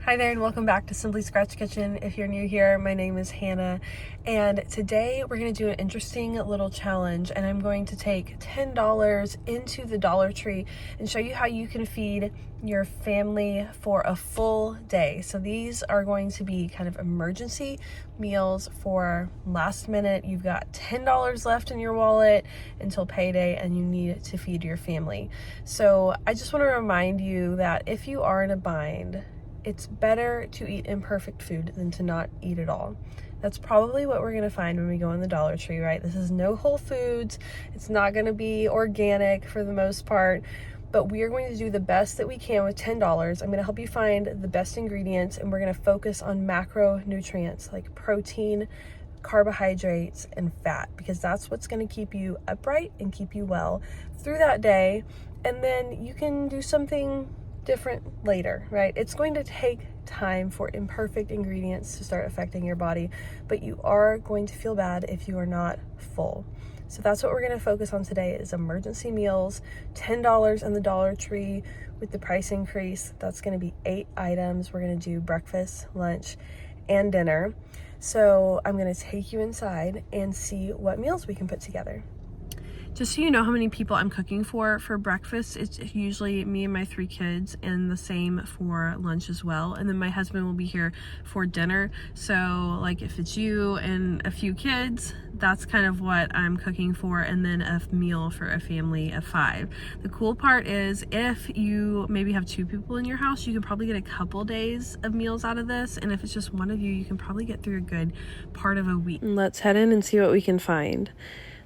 Hi there and welcome back to Simply Scratch Kitchen. If you're new here, my name is Hannah and today we're going to do an interesting little challenge, and I'm going to take $10 into the Dollar Tree and show you how you can feed your family for a full day. So these are going to be kind of emergency meals for last minute. You've got $10 left in your wallet until payday and you need to feed your family. So I just want to remind you that if you are in a bind, it's better to eat imperfect food than to not eat at all. That's probably what we're gonna find when we go in the Dollar Tree, right? This is no Whole Foods. It's not gonna be organic for the most part, but we are going to do the best that we can with $10. I'm gonna help you find the best ingredients, and we're gonna focus on macronutrients like protein, carbohydrates, and fat, because that's what's gonna keep you upright and keep you well through that day. And then you can do something different later, right? It's going to take time for imperfect ingredients to start affecting your body, but you are going to feel bad if you are not full. So that's what we're going to focus on today is emergency meals. $10 in the Dollar Tree with the price increase. That's going to be 8 items. We're going to do breakfast, lunch, and dinner. So I'm going to take you inside and see what meals we can put together. Just so you know how many people I'm cooking for breakfast, it's usually me and my 3 kids, and the same for lunch as well. And then my husband will be here for dinner. So like if it's you and a few kids, that's kind of what I'm cooking for, and then a meal for a family of 5. The cool part is if you maybe have 2 people in your house, you can probably get a couple days of meals out of this. And if it's just one of you, you can probably get through a good part of a week. Let's head in and see what we can find.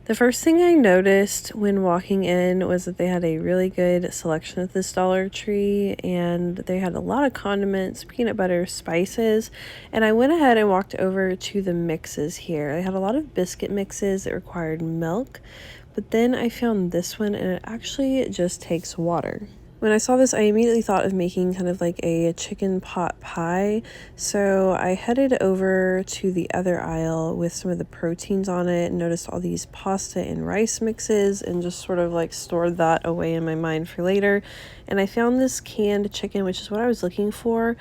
The first thing I noticed when walking in was that they had a really good selection at this Dollar Tree, and they had a lot of condiments, peanut butter, spices, and I went ahead and walked over to the mixes here. They had a lot of biscuit mixes that required milk, but then I found this one and it actually just takes water. When I saw this, I immediately thought of making kind of like a chicken pot pie. So I headed over to the other aisle with some of the proteins on it and noticed all these pasta and rice mixes and just sort of like stored that away in my mind for later. And I found this canned chicken, which is what I was looking for,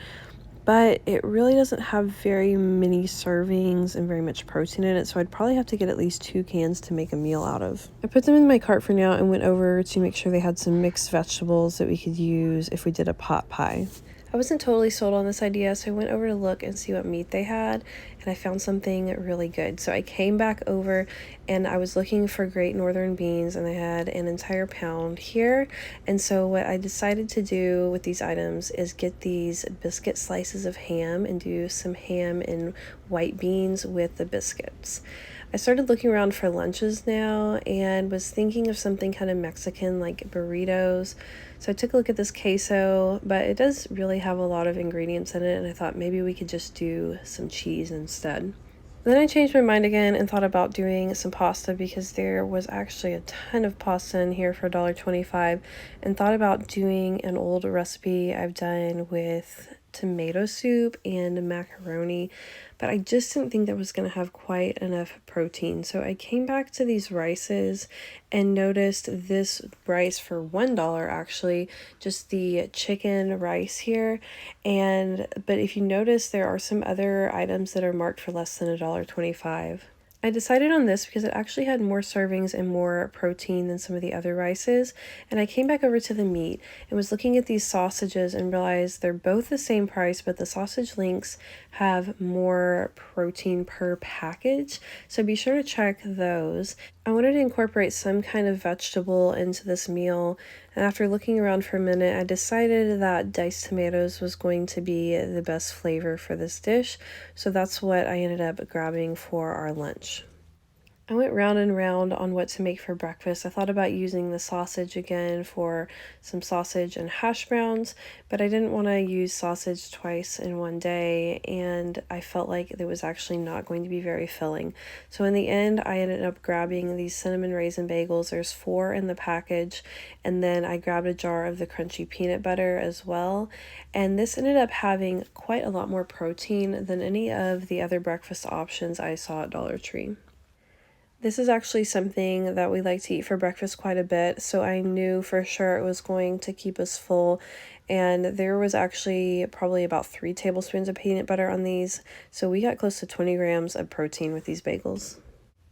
but it really doesn't have very many servings and very much protein in it, so I'd probably have to get at least 2 cans to make a meal out of. I put them in my cart for now and went over to make sure they had some mixed vegetables that we could use if we did a pot pie. I wasn't totally sold on this idea, so I went over to look and see what meat they had, and I found something really good. So I came back over and I was looking for Great Northern beans, and I had an entire pound here. And so what I decided to do with these items is get these biscuit slices of ham and do some ham and white beans with the biscuits. I started looking around for lunches now and was thinking of something kind of Mexican like burritos. So I took a look at this queso, but it does really have a lot of ingredients in it, and I thought maybe we could just do some cheese instead. Then I changed my mind again and thought about doing some pasta, because there was actually a ton of pasta in here for $1.25, and thought about doing an old recipe I've done with tomato soup and macaroni, but I just didn't think that was going to have quite enough protein. So I came back to these rices and noticed this rice for $1 actually, just the chicken rice here. But if you notice, there are some other items that are marked for less than $1.25. I decided on this because it actually had more servings and more protein than some of the other rices, and I came back over to the meat and was looking at these sausages and realized they're both the same price, but the sausage links have more protein per package, so be sure to check those. I wanted to incorporate some kind of vegetable into this meal, and after looking around for a minute, I decided that diced tomatoes was going to be the best flavor for this dish, so that's what I ended up grabbing for our lunch. I went round and round on what to make for breakfast. I thought about using the sausage again for some sausage and hash browns, but I didn't want to use sausage twice in one day, and I felt like it was actually not going to be very filling. So in the end, I ended up grabbing these cinnamon raisin bagels. There's 4 in the package, and then I grabbed a jar of the crunchy peanut butter as well, and this ended up having quite a lot more protein than any of the other breakfast options I saw at Dollar Tree. This is actually something that we like to eat for breakfast quite a bit, so I knew for sure it was going to keep us full and there was actually probably about 3 tablespoons of peanut butter on these, so we got close to 20 grams of protein with these bagels.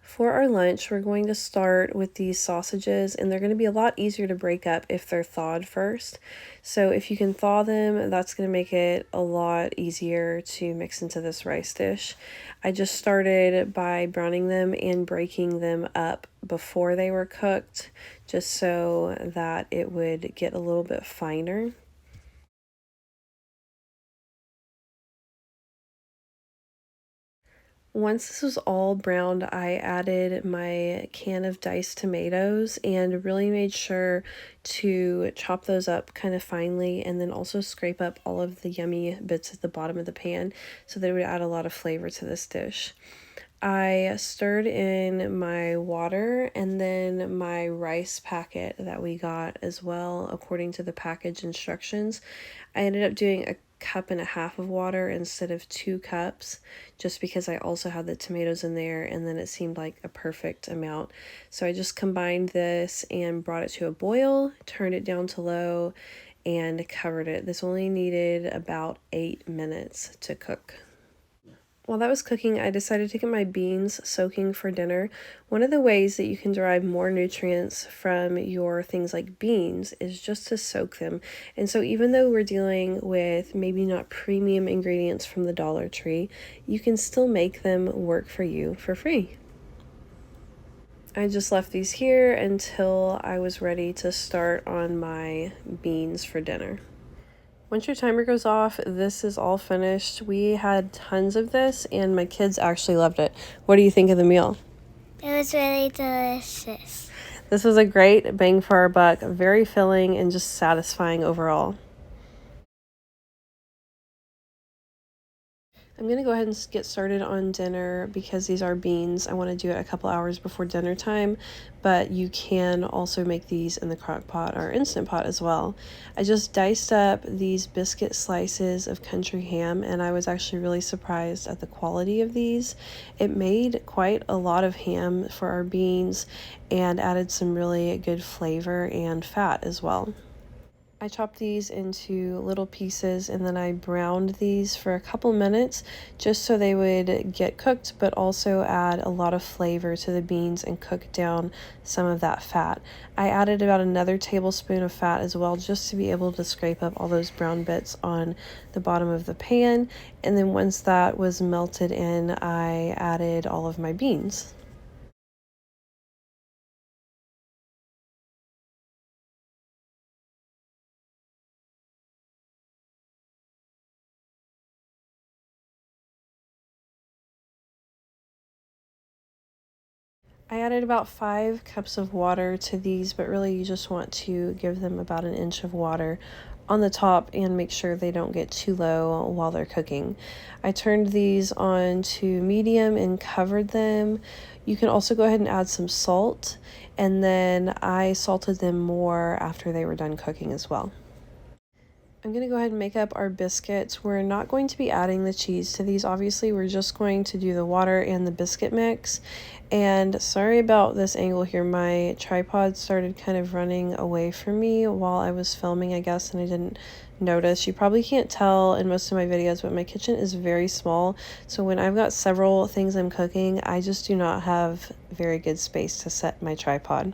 For our lunch, we're going to start with these sausages, and they're going to be a lot easier to break up if they're thawed first. So if you can thaw them, that's going to make it a lot easier to mix into this rice dish. I just started by browning them and breaking them up before they were cooked, just so that it would get a little bit finer. Once this was all browned, I added my can of diced tomatoes and really made sure to chop those up kind of finely, and then also scrape up all of the yummy bits at the bottom of the pan so that it would add a lot of flavor to this dish. I stirred in my water and then my rice packet that we got as well, according to the package instructions. I ended up doing a cup and a half of water instead of 2 cups, just because I also had the tomatoes in there, and then it seemed like a perfect amount. So I just combined this and brought it to a boil, turned it down to low, and covered it. This only needed about 8 minutes to cook. While that was cooking, I decided to get my beans soaking for dinner. One of the ways that you can derive more nutrients from your things like beans is just to soak them. And so even though we're dealing with maybe not premium ingredients from the Dollar Tree, you can still make them work for you for free. I just left these here until I was ready to start on my beans for dinner. Once your timer goes off, this is all finished. We had tons of this, and my kids actually loved it. What do you think of the meal? It was really delicious. This was a great bang for our buck, very filling and just satisfying overall. I'm going to go ahead and get started on dinner because these are beans. I want to do it a couple hours before dinner time, but you can also make these in the crock pot or Instant Pot as well. I just diced up these biscuit slices of country ham, and I was actually really surprised at the quality of these. It made quite a lot of ham for our beans and added some really good flavor and fat as well. I chopped these into little pieces, and then I browned these for a couple minutes just so they would get cooked, but also add a lot of flavor to the beans and cook down some of that fat. I added about another tablespoon of fat as well, just to be able to scrape up all those brown bits on the bottom of the pan. And then once that was melted in, I added all of my beans. I added about 5 cups of water to these, but really you just want to give them about an inch of water on the top and make sure they don't get too low while they're cooking. I turned these on to medium and covered them. You can also go ahead and add some salt, and then I salted them more after they were done cooking as well. I'm going to go ahead and make up our biscuits. We're not going to be adding the cheese to these, obviously. We're just going to do the water and the biscuit mix. And sorry about this angle here. My tripod started kind of running away from me while I was filming, I guess, and I didn't notice. You probably can't tell in most of my videos, but my kitchen is very small. So when I've got several things I'm cooking, I just do not have very good space to set my tripod.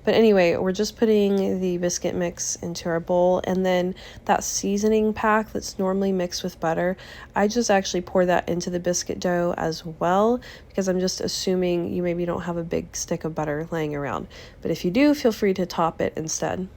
But anyway, we're just putting the biscuit mix into our bowl, and then that seasoning pack that's normally mixed with butter, I just actually pour that into the biscuit dough as well, because I'm just assuming you maybe don't have a big stick of butter laying around. But if you do, feel free to top it instead.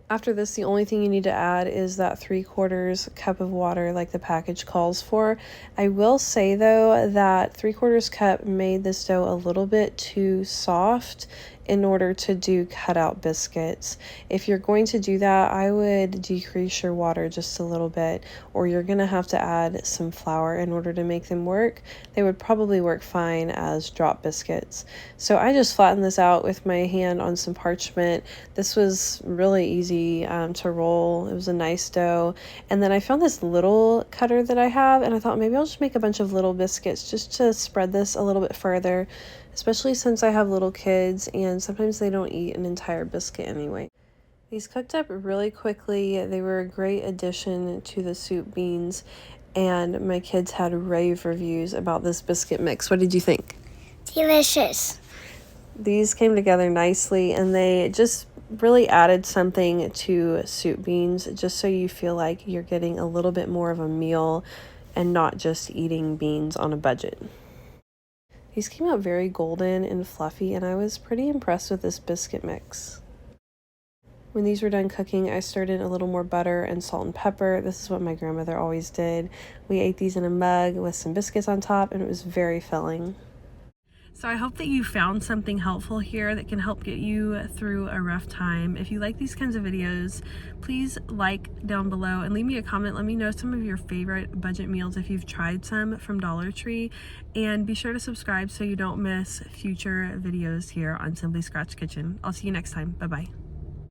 After this, the only thing you need to add is that 3/4 cup of water like the package calls for. I will say though that 3/4 cup made this dough a little bit too soft in order to do cutout biscuits. If you're going to do that, I would decrease your water just a little bit, or you're gonna have to add some flour in order to make them work. They would probably work fine as drop biscuits. So I just flattened this out with my hand on some parchment. This was really easy to roll. It was a nice dough. And then I found this little cutter that I have, and I thought maybe I'll just make a bunch of little biscuits just to spread this a little bit further, especially since I have little kids and sometimes they don't eat an entire biscuit anyway. These cooked up really quickly. They were a great addition to the soup beans, and my kids had rave reviews about this biscuit mix. What did you think? Delicious. These came together nicely, and they just really added something to soup beans, just so you feel like you're getting a little bit more of a meal and not just eating beans on a budget. These came out very golden and fluffy, and I was pretty impressed with this biscuit mix. When these were done cooking, I stirred in a little more butter and salt and pepper. This is what my grandmother always did. We ate these in a mug with some biscuits on top, and it was very filling. So I hope that you found something helpful here that can help get you through a rough time. If you like these kinds of videos, please like down below and leave me a comment. Let me know some of your favorite budget meals if you've tried some from Dollar Tree. And be sure to subscribe so you don't miss future videos here on Simply Scratch Kitchen. I'll see you next time. Bye-bye.